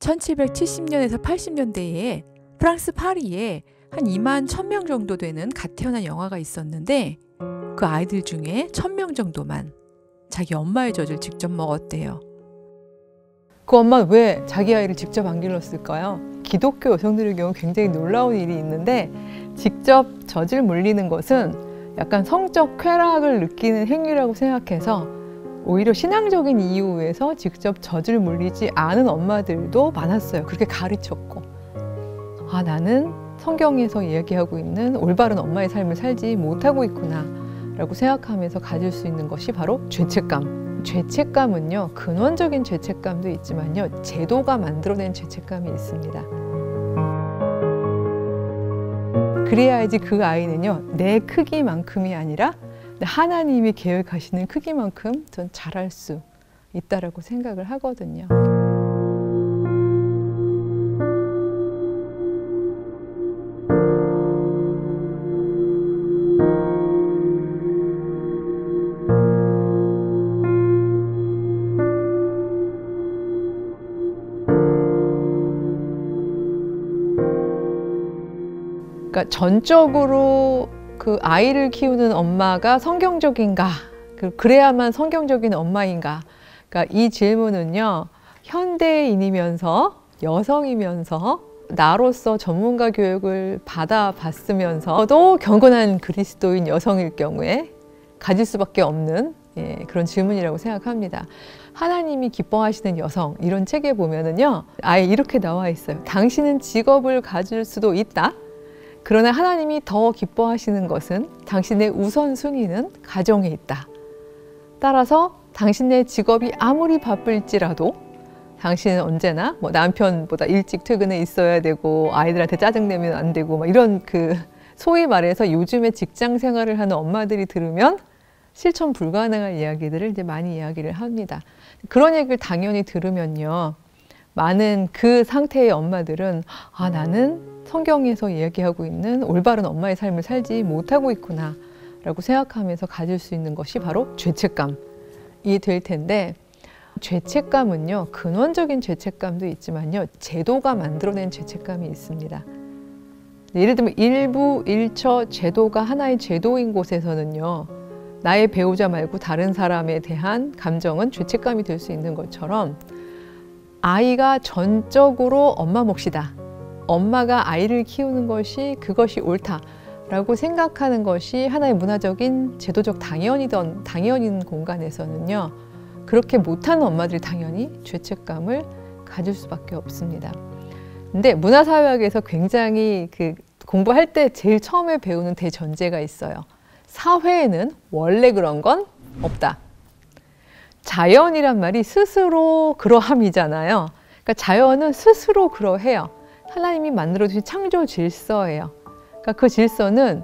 1770년에서 80년대에 프랑스 파리에 한 2만 1000명 정도 되는 갓 태어난 영아가 있었는데 그 아이들 중에 1000명 정도만 자기 엄마의 젖을 직접 먹었대요. 그 엄마는 왜 자기 아이를 직접 안 길렀을까요? 기독교 여성들의 경우 굉장히 놀라운 일이 있는데 직접 젖을 물리는 것은 약간 성적 쾌락을 느끼는 행위라고 생각해서 오히려 신앙적인 이유에서 직접 젖을 물리지 않은 엄마들도 많았어요. 그렇게 가르쳤고 아 나는 성경에서 이야기하고 있는 올바른 엄마의 삶을 살지 못하고 있구나 라고 생각하면서 가질 수 있는 것이 바로 죄책감. 죄책감은요 근원적인 죄책감도 있지만요 제도가 만들어낸 죄책감이 있습니다. 그래야지 그 아이는요 내 크기만큼이 아니라 하나님이 계획하시는 크기만큼 전 잘할 수 있다라고 생각을 하거든요. 그러니까 전적으로 그 아이를 키우는 엄마가 성경적인가? 그래야만 성경적인 엄마인가? 그러니까 이 질문은요, 현대인이면서 여성이면서 나로서 전문가 교육을 받아봤으면서도 경건한 그리스도인 여성일 경우에 가질 수밖에 없는 그런 질문이라고 생각합니다. 하나님이 기뻐하시는 여성 이런 책에 보면은요, 아예 이렇게 나와 있어요. 당신은 직업을 가질 수도 있다. 그러나 하나님이 더 기뻐하시는 것은 당신의 우선순위는 가정에 있다. 따라서 당신의 직업이 아무리 바쁠지라도 당신은 언제나 뭐 남편보다 일찍 퇴근해 있어야 되고 아이들한테 짜증내면 안 되고 막 이런 소위 말해서 요즘에 직장 생활을 하는 엄마들이 들으면 실천 불가능한 이야기들을 이제 많이 이야기를 합니다. 그런 얘기를 당연히 들으면요. 많은 그 상태의 엄마들은 아 나는 성경에서 이야기하고 있는 올바른 엄마의 삶을 살지 못하고 있구나 라고 생각하면서 가질 수 있는 것이 바로 죄책감이 될 텐데 죄책감은요 근원적인 죄책감도 있지만요 제도가 만들어낸 죄책감이 있습니다. 예를 들면 일부 일처 제도가 하나의 제도인 곳에서는요 나의 배우자 말고 다른 사람에 대한 감정은 죄책감이 될 수 있는 것처럼 아이가 전적으로 엄마 몫이다. 엄마가 아이를 키우는 것이 그것이 옳다라고 생각하는 것이 하나의 문화적인 제도적 당연인 공간에서는요. 그렇게 못하는 엄마들이 당연히 죄책감을 가질 수밖에 없습니다. 근데 문화사회학에서 굉장히 공부할 때 제일 처음에 배우는 대전제가 있어요. 사회에는 원래 그런 건 없다. 자연이란 말이 스스로 그러함이잖아요. 그러니까 자연은 스스로 그러해요. 하나님이 만들어주신 창조 질서예요. 그러니까 그 질서는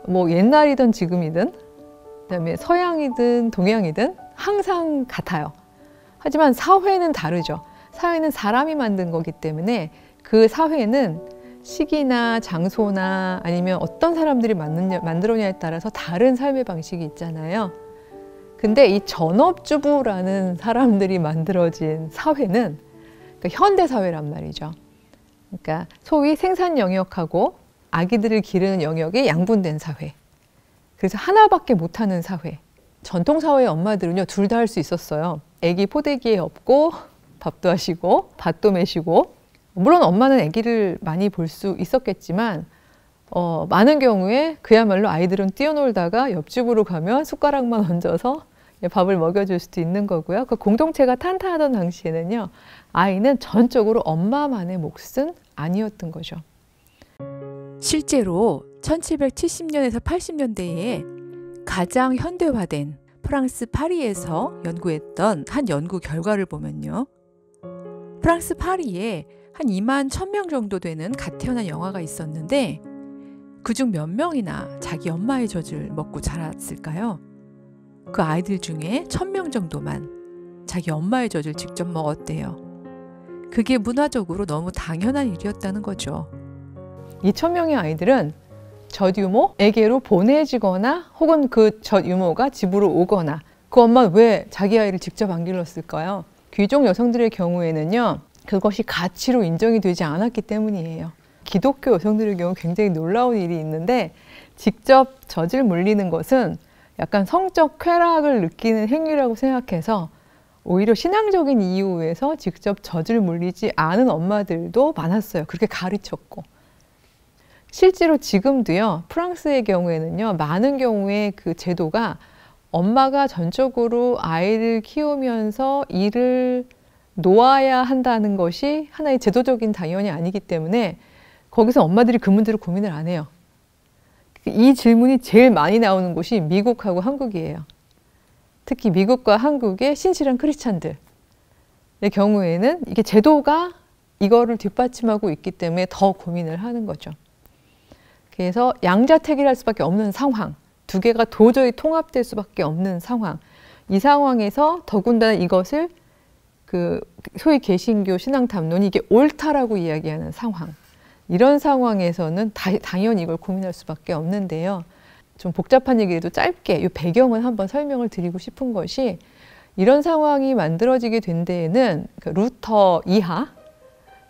뭐 옛날이든 지금이든 그다음에 서양이든 동양이든 항상 같아요. 하지만 사회는 다르죠. 사회는 사람이 만든 거기 때문에 그 사회는 시기나 장소나 아니면 어떤 사람들이 만들었냐에 따라서 다른 삶의 방식이 있잖아요. 근데 이 전업주부라는 사람들이 만들어진 사회는 그러니까 현대사회란 말이죠. 그러니까 소위 생산 영역하고 아기들을 기르는 영역이 양분된 사회. 그래서 하나밖에 못하는 사회. 전통사회의 엄마들은요, 둘 다 할 수 있었어요. 아기 포대기에 업고 밥도 하시고 밭도 매시고 물론 엄마는 아기를 많이 볼 수 있었겠지만 많은 경우에 그야말로 아이들은 뛰어놀다가 옆집으로 가면 숟가락만 얹어서 밥을 먹여줄 수도 있는 거고요. 그 공동체가 탄탄하던 당시에는요. 아이는 전적으로 엄마만의 몫은 아니었던 거죠. 실제로 1770년에서 80년대에 가장 현대화된 프랑스 파리에서 연구했던 한 연구 결과를 보면요. 프랑스 파리에 한 2만 1000명 정도 되는 갓 태어난 영아가 있었는데 그중 몇 명이나 자기 엄마의 젖을 먹고 자랐을까요? 그 아이들 중에 1000명 정도만 자기 엄마의 젖을 직접 먹었대요. 그게 문화적으로 너무 당연한 일이었다는 거죠. 이 1000명의 아이들은 젖유모에게로 보내지거나 혹은 그 젖유모가 집으로 오거나 그 엄마는 왜 자기 아이를 직접 안 길렀을까요? 귀족 여성들의 경우에는요. 그것이 가치로 인정이 되지 않았기 때문이에요. 기독교 여성들의 경우 굉장히 놀라운 일이 있는데 직접 젖을 물리는 것은 약간 성적 쾌락을 느끼는 행위라고 생각해서 오히려 신앙적인 이유에서 직접 젖을 물리지 않은 엄마들도 많았어요. 그렇게 가르쳤고. 실제로 지금도요, 프랑스의 경우에는요, 많은 경우에 그 제도가 엄마가 전적으로 아이를 키우면서 일을 놓아야 한다는 것이 하나의 제도적인 당연이 아니기 때문에 거기서 엄마들이 그 문제를 고민을 안 해요. 이 질문이 제일 많이 나오는 곳이 미국하고 한국이에요. 특히 미국과 한국의 신실한 크리스찬들의 경우에는 이게 제도가 이거를 뒷받침하고 있기 때문에 더 고민을 하는 거죠. 그래서 양자택일을 할 수밖에 없는 상황, 두 개가 도저히 통합될 수밖에 없는 상황, 이 상황에서 더군다나 이것을 그 소위 개신교 신앙담론이 이게 옳다라고 이야기하는 상황, 이런 상황에서는 당연히 이걸 고민할 수밖에 없는데요. 좀 복잡한 얘기라도 짧게 이 배경을 한번 설명을 드리고 싶은 것이, 이런 상황이 만들어지게 된 데에는 루터 이하,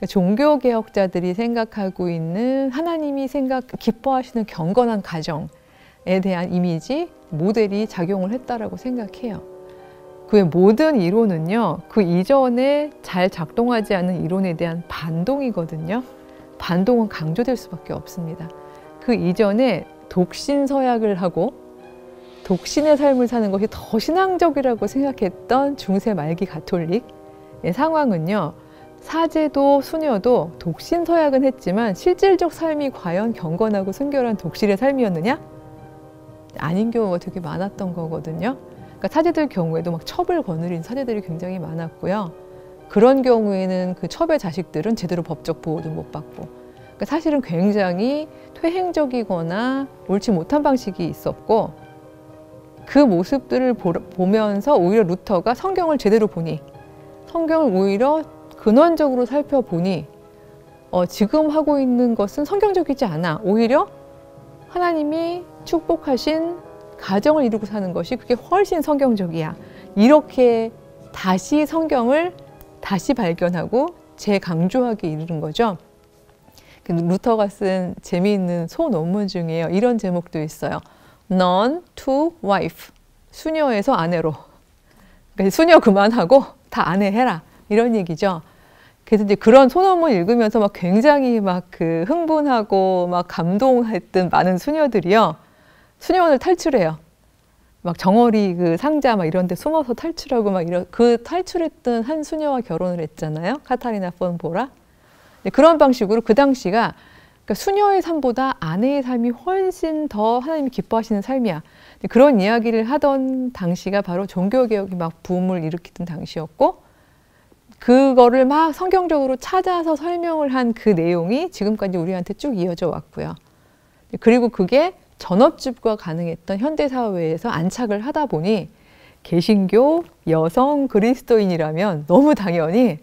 종교개혁자들이 생각하고 있는 하나님이 기뻐하시는 경건한 가정에 대한 이미지, 모델이 작용을 했다라고 생각해요. 그의 모든 이론은요, 그 이전에 잘 작동하지 않은 이론에 대한 반동이거든요. 반동은 강조될 수밖에 없습니다. 그 이전에 독신서약을 하고 독신의 삶을 사는 것이 더 신앙적이라고 생각했던 중세 말기 가톨릭의 상황은요, 사제도 수녀도 독신서약은 했지만 실질적 삶이 과연 경건하고 순결한 독실의 삶이었느냐? 아닌 경우가 되게 많았던 거거든요. 그러니까 사제들 경우에도 막 첩을 거느린 사제들이 굉장히 많았고요. 그런 경우에는 그 첩의 자식들은 제대로 법적 보호도 못 받고, 그러니까 사실은 굉장히 퇴행적이거나 옳지 못한 방식이 있었고, 그 모습들을 보면서 오히려 루터가 성경을 제대로 보니, 성경을 오히려 근원적으로 살펴보니 지금 하고 있는 것은 성경적이지 않아. 오히려 하나님이 축복하신 가정을 이루고 사는 것이 그게 훨씬 성경적이야. 이렇게 다시 성경을 다시 발견하고 재강조하게 이르는 거죠. 루터가 쓴 재미있는 소논문 중에요, 이런 제목도 있어요. Nun to wife. 수녀에서 아내로. 그러니까 수녀 그만하고 다 아내 해라. 이런 얘기죠. 그래서 이제 그런 소논문 읽으면서 막 굉장히 막 그 흥분하고 막 감동했던 많은 수녀들이요, 수녀원을 탈출해요. 막 정어리 그 상자 막 이런 데 숨어서 탈출하고 막 그 탈출했던 한 수녀와 결혼을 했잖아요. 카타리나 폰 보라. 그런 방식으로 그 당시가, 그러니까 수녀의 삶보다 아내의 삶이 훨씬 더 하나님이 기뻐하시는 삶이야. 그런 이야기를 하던 당시가 바로 종교개혁이 막 붐을 일으키던 당시였고, 그거를 막 성경적으로 찾아서 설명을 한 그 내용이 지금까지 우리한테 쭉 이어져 왔고요. 그리고 그게 전업주부가 가능했던 현대사회에서 안착을 하다 보니 개신교 여성 그리스도인이라면 너무 당연히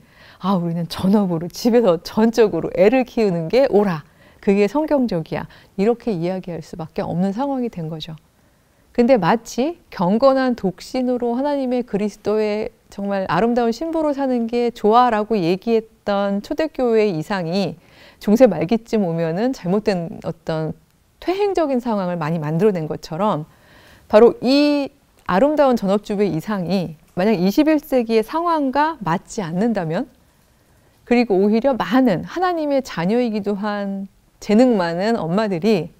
우리는 전업으로 집에서 전적으로 애를 키우는 게 옳아. 그게 성경적이야. 이렇게 이야기할 수밖에 없는 상황이 된 거죠. 근데 마치 경건한 독신으로 하나님의 그리스도의 정말 아름다운 신부로 사는 게 좋아라고 얘기했던 초대교회의 이상이 중세 말기쯤 오면은 잘못된 어떤 퇴행적인 상황을 많이 만들어낸 것처럼, 바로 이 아름다운 전업주부의 이상이 만약 21세기의 상황과 맞지 않는다면, 그리고 오히려 많은 하나님의 자녀이기도 한 재능 많은 엄마들이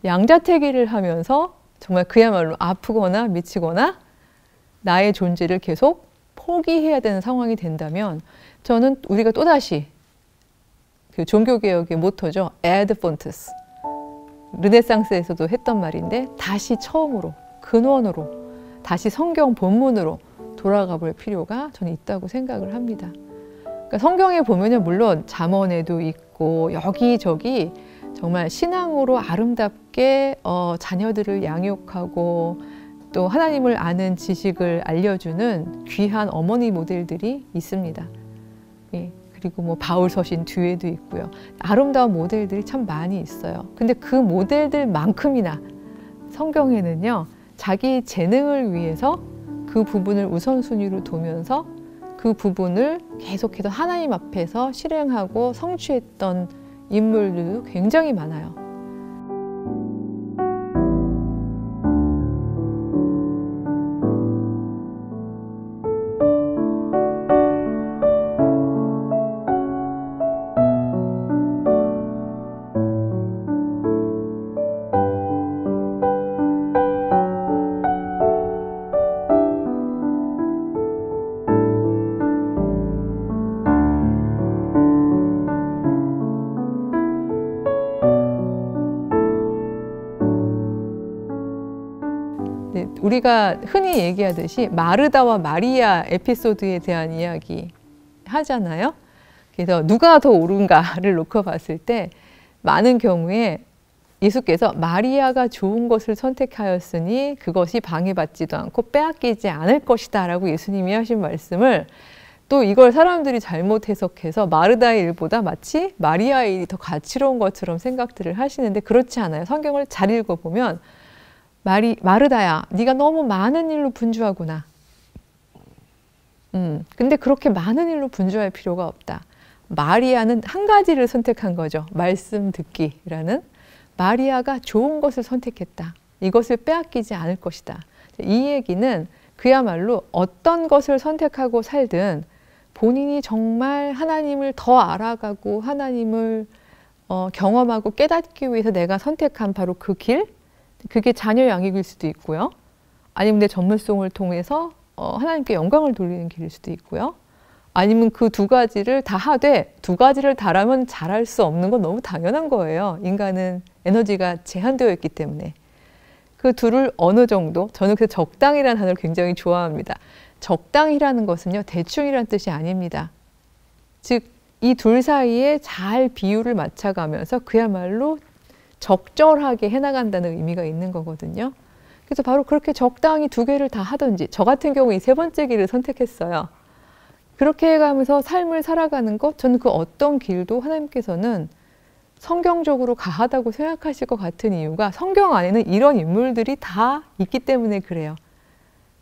양자택일을 하면서 정말 그야말로 아프거나 미치거나 나의 존재를 계속 포기해야 되는 상황이 된다면, 저는 우리가 또다시 그 종교개혁의 모토죠. ad fontes. 르네상스에서도 했던 말인데 다시 처음으로, 근원으로, 다시 성경 본문으로 돌아가 볼 필요가 저는 있다고 생각을 합니다. 그러니까 성경에 보면은 물론 잠언에도 있고 여기저기 정말 신앙으로 아름답게 자녀들을 양육하고 또 하나님을 아는 지식을 알려주는 귀한 어머니 모델들이 있습니다. 예, 그리고 뭐 바울 서신 뒤에도 있고요. 아름다운 모델들이 참 많이 있어요. 근데 그 모델들만큼이나 성경에는요, 자기 재능을 위해서 그 부분을 우선순위로 두면서 그 부분을 계속해서 하나님 앞에서 실행하고 성취했던 인물들도 굉장히 많아요. 우리가 흔히 얘기하듯이 마르다와 마리아 에피소드에 대한 이야기 하잖아요. 그래서 누가 더 옳은가를 놓고 봤을 때 많은 경우에 예수께서 마리아가 좋은 것을 선택하였으니 그것이 방해받지도 않고 빼앗기지 않을 것이다 라고 예수님이 하신 말씀을 또 이걸 사람들이 잘못 해석해서 마르다의 일보다 마치 마리아의 일이 더 가치로운 것처럼 생각들을 하시는데 그렇지 않아요. 성경을 잘 읽어보면 마르다야, 네가 너무 많은 일로 분주하구나. 근데 그렇게 많은 일로 분주할 필요가 없다. 마리아는 한 가지를 선택한 거죠. 말씀 듣기라는. 마리아가 좋은 것을 선택했다. 이것을 빼앗기지 않을 것이다. 이 얘기는 그야말로 어떤 것을 선택하고 살든 본인이 정말 하나님을 더 알아가고 하나님을 경험하고 깨닫기 위해서 내가 선택한 바로 그 길, 그게 자녀 양육일 수도 있고요. 아니면 내 전문성을 통해서 하나님께 영광을 돌리는 길일 수도 있고요. 아니면 그 두 가지를 다 하되 두 가지를 다라면 잘할 수 없는 건 너무 당연한 거예요. 인간은 에너지가 제한되어 있기 때문에. 그 둘을 어느 정도, 저는 그 적당이라는 단어를 굉장히 좋아합니다. 적당이라는 것은요, 대충이라는 뜻이 아닙니다. 즉, 이 둘 사이에 잘 비율을 맞춰가면서 그야말로 적절하게 해나간다는 의미가 있는 거거든요. 그래서 바로 그렇게 적당히 두 개를 다 하든지, 저 같은 경우 이 세 번째 길을 선택했어요. 그렇게 해가면서 삶을 살아가는 것, 저는 그 어떤 길도 하나님께서는 성경적으로 가하다고 생각하실 것 같은 이유가 성경 안에는 이런 인물들이 다 있기 때문에 그래요.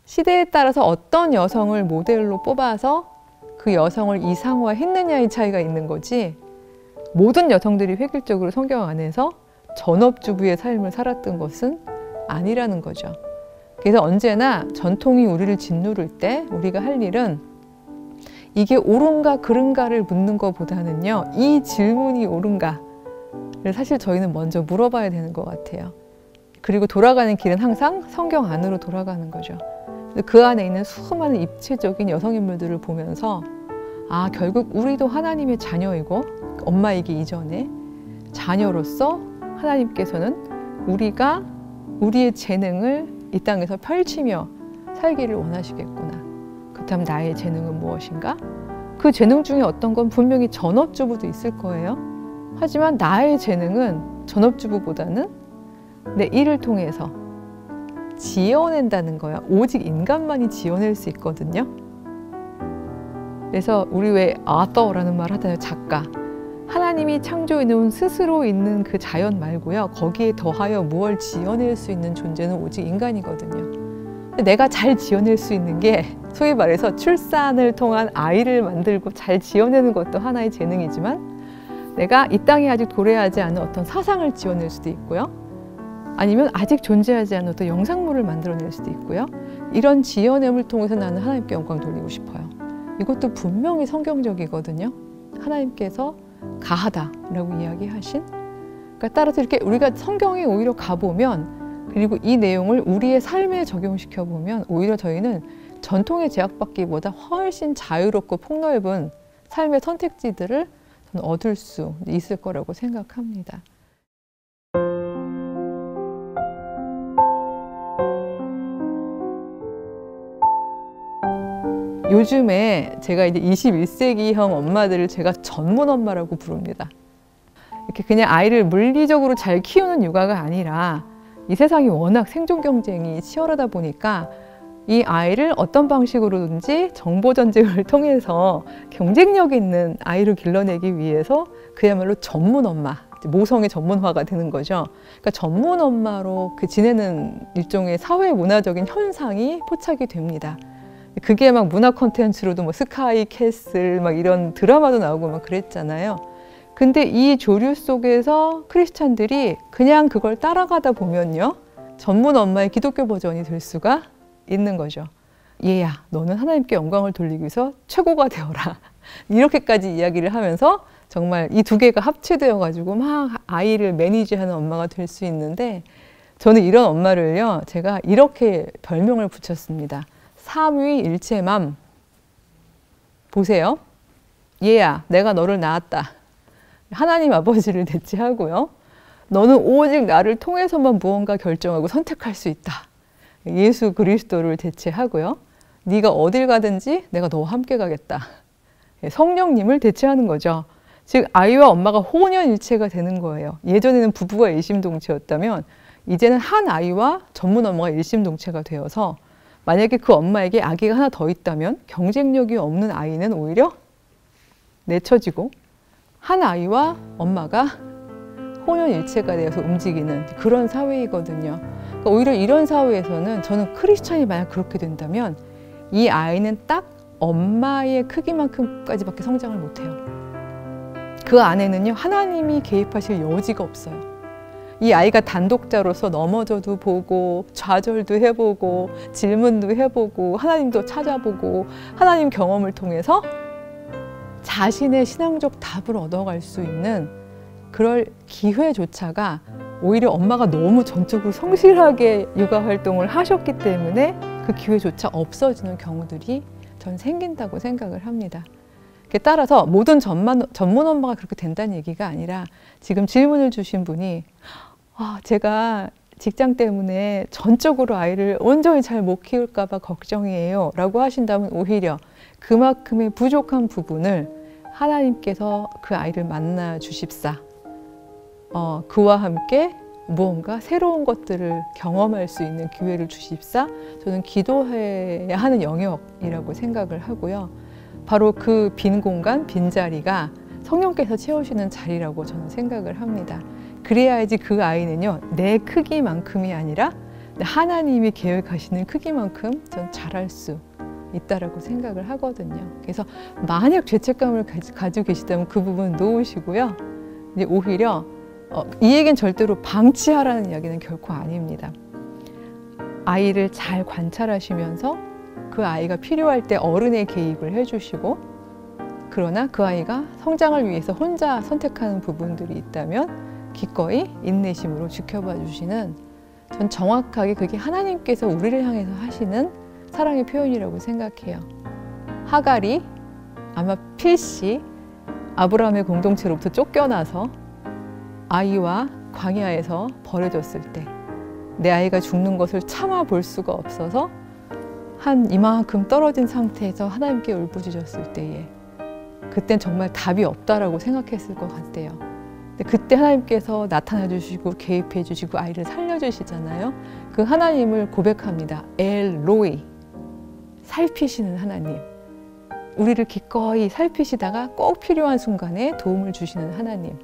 시대에 따라서 어떤 여성을 모델로 뽑아서 그 여성을 이상화했느냐의 차이가 있는 거지, 모든 여성들이 획일적으로 성경 안에서 전업주부의 삶을 살았던 것은 아니라는 거죠. 그래서 언제나 전통이 우리를 짓누를 때 우리가 할 일은 이게 옳은가 그른가를 묻는 것보다는요, 이 질문이 옳은가를 사실 저희는 먼저 물어봐야 되는 것 같아요. 그리고 돌아가는 길은 항상 성경 안으로 돌아가는 거죠. 그 안에 있는 수많은 입체적인 여성인물들을 보면서 아, 결국 우리도 하나님의 자녀이고 엄마이기 이전에 자녀로서 하나님께서는 우리가 우리의 재능을 이 땅에서 펼치며 살기를 원하시겠구나. 그렇다면 나의 재능은 무엇인가? 그 재능 중에 어떤 건 분명히 전업주부도 있을 거예요. 하지만 나의 재능은 전업주부보다는 내 일을 통해서 지어낸다는 거야. 오직 인간만이 지어낼 수 있거든요. 그래서 우리 왜 아더라는 말 하잖아요. 작가. 하나님이 창조해 놓은 스스로 있는 그 자연 말고요. 거기에 더하여 무엇을 지어낼 수 있는 존재는 오직 인간이거든요. 내가 잘 지어낼 수 있는 게 소위 말해서 출산을 통한 아이를 만들고 잘 지어내는 것도 하나의 재능이지만 내가 이 땅에 아직 도래하지 않은 어떤 사상을 지어낼 수도 있고요. 아니면 아직 존재하지 않은 어떤 영상물을 만들어낼 수도 있고요. 이런 지어냄을 통해서 나는 하나님께 영광 돌리고 싶어요. 이것도 분명히 성경적이거든요. 하나님께서 가하다라고 이야기하신. 그러니까 따라서 이렇게 우리가 성경에 오히려 가보면 그리고 이 내용을 우리의 삶에 적용시켜 보면 오히려 저희는 전통에 제약받기보다 훨씬 자유롭고 폭넓은 삶의 선택지들을 얻을 수 있을 거라고 생각합니다. 요즘에 제가 이제 21세기형 엄마들을 제가 전문 엄마라고 부릅니다. 이렇게 그냥 아이를 물리적으로 잘 키우는 육아가 아니라 이 세상이 워낙 생존 경쟁이 치열하다 보니까 이 아이를 어떤 방식으로든지 정보 전쟁을 통해서 경쟁력 있는 아이를 길러내기 위해서 그야말로 전문 엄마, 모성의 전문화가 되는 거죠. 그러니까 전문 엄마로 지내는 일종의 사회 문화적인 현상이 포착이 됩니다. 그게 막 문화 콘텐츠로도 뭐 스카이 캐슬 막 이런 드라마도 나오고 막 그랬잖아요. 근데 이 조류 속에서 크리스찬들이 그냥 그걸 따라가다 보면요, 전문 엄마의 기독교 버전이 될 수가 있는 거죠. 얘야, 너는 하나님께 영광을 돌리기 위해서 최고가 되어라. 이렇게까지 이야기를 하면서 정말 이 두 개가 합체되어 가지고 막 아이를 매니지하는 엄마가 될 수 있는데, 저는 이런 엄마를요, 제가 이렇게 별명을 붙였습니다. 삼위일체맘. 보세요. 얘야, 내가 너를 낳았다. 하나님 아버지를 대체하고요. 너는 오직 나를 통해서만 무언가 결정하고 선택할 수 있다. 예수 그리스도를 대체하고요. 네가 어딜 가든지 내가 너와 함께 가겠다. 성령님을 대체하는 거죠. 즉 아이와 엄마가 혼연일체가 되는 거예요. 예전에는 부부가 일심동체였다면 이제는 한 아이와 전문 엄마가 일심동체가 되어서, 만약에 그 엄마에게 아기가 하나 더 있다면 경쟁력이 없는 아이는 오히려 내쳐지고, 한 아이와 엄마가 혼연일체가 되어서 움직이는 그런 사회이거든요. 그러니까 오히려 이런 사회에서는 저는 크리스찬이 만약 그렇게 된다면 이 아이는 딱 엄마의 크기만큼까지밖에 성장을 못해요. 그 안에는요, 하나님이 개입하실 여지가 없어요. 이 아이가 단독자로서 넘어져도 보고 좌절도 해보고 질문도 해보고 하나님도 찾아보고 하나님 경험을 통해서 자신의 신앙적 답을 얻어갈 수 있는 그럴 기회조차가, 오히려 엄마가 너무 전적으로 성실하게 육아 활동을 하셨기 때문에 그 기회조차 없어지는 경우들이 전 생긴다고 생각을 합니다. 따라서 모든 전문 엄마가 그렇게 된다는 얘기가 아니라, 지금 질문을 주신 분이 제가 직장 때문에 전적으로 아이를 온전히 잘 못 키울까 봐 걱정이에요 라고 하신다면, 오히려 그만큼의 부족한 부분을 하나님께서 그 아이를 만나 주십사, 그와 함께 무언가 새로운 것들을 경험할 수 있는 기회를 주십사, 저는 기도해야 하는 영역이라고 생각을 하고요. 바로 그 빈 공간, 빈자리가 성령께서 채우시는 자리라고 저는 생각을 합니다. 그래야지 그 아이는요, 내 크기만큼이 아니라 하나님이 계획하시는 크기만큼 전 잘할 수 있다라고 생각을 하거든요. 그래서 만약 죄책감을 가지고 계시다면 그 부분 놓으시고요. 이제 오히려 이 얘기는 절대로 방치하라는 이야기는 결코 아닙니다. 아이를 잘 관찰하시면서 그 아이가 필요할 때 어른의 개입을 해주시고, 그러나 그 아이가 성장을 위해서 혼자 선택하는 부분들이 있다면 기꺼이 인내심으로 지켜봐 주시는, 전 정확하게 그게 하나님께서 우리를 향해서 하시는 사랑의 표현이라고 생각해요. 하갈이 아마 필시 아브라함의 공동체로부터 쫓겨나서 아이와 광야에서 버려졌을 때, 내 아이가 죽는 것을 참아 볼 수가 없어서 한 이만큼 떨어진 상태에서 하나님께 울부짖었을 때에, 그땐 정말 답이 없다라고 생각했을 것 같아요. 근데 그때 하나님께서 나타나 주시고 개입해 주시고 아이를 살려 주시잖아요. 그 하나님을 고백합니다. 엘로이, 살피시는 하나님. 우리를 기꺼이 살피시다가 꼭 필요한 순간에 도움을 주시는 하나님.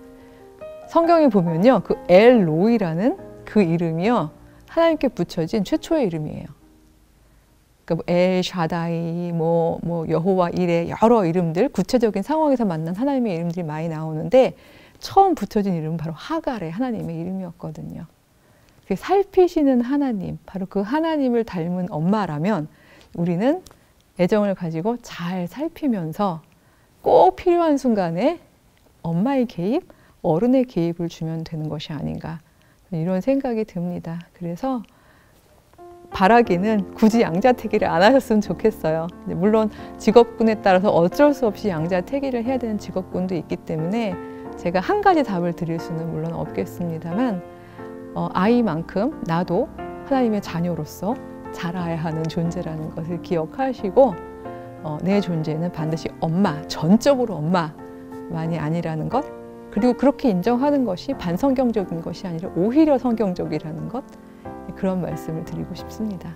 성경에 보면요, 그 엘로이라는 그 이름이요, 하나님께 붙여진 최초의 이름이에요. 그러니까 엘 샤다이, 뭐 여호와 이레, 여러 이름들, 구체적인 상황에서 만난 하나님의 이름들이 많이 나오는데, 처음 붙여진 이름은 바로 하갈의 하나님의 이름이었거든요. 살피시는 하나님, 바로 그 하나님을 닮은 엄마라면 우리는 애정을 가지고 잘 살피면서 꼭 필요한 순간에 엄마의 개입, 어른의 개입을 주면 되는 것이 아닌가, 이런 생각이 듭니다. 그래서 바라기는 굳이 양자택일을 안 하셨으면 좋겠어요. 물론 직업군에 따라서 어쩔 수 없이 양자택일을 해야 되는 직업군도 있기 때문에 제가 한 가지 답을 드릴 수는 물론 없겠습니다만, 아이만큼 나도 하나님의 자녀로서 자라야 하는 존재라는 것을 기억하시고, 내 존재는 반드시 엄마, 전적으로 엄마만이 아니라는 것, 그리고 그렇게 인정하는 것이 반성경적인 것이 아니라 오히려 성경적이라는 것, 그런 말씀을 드리고 싶습니다.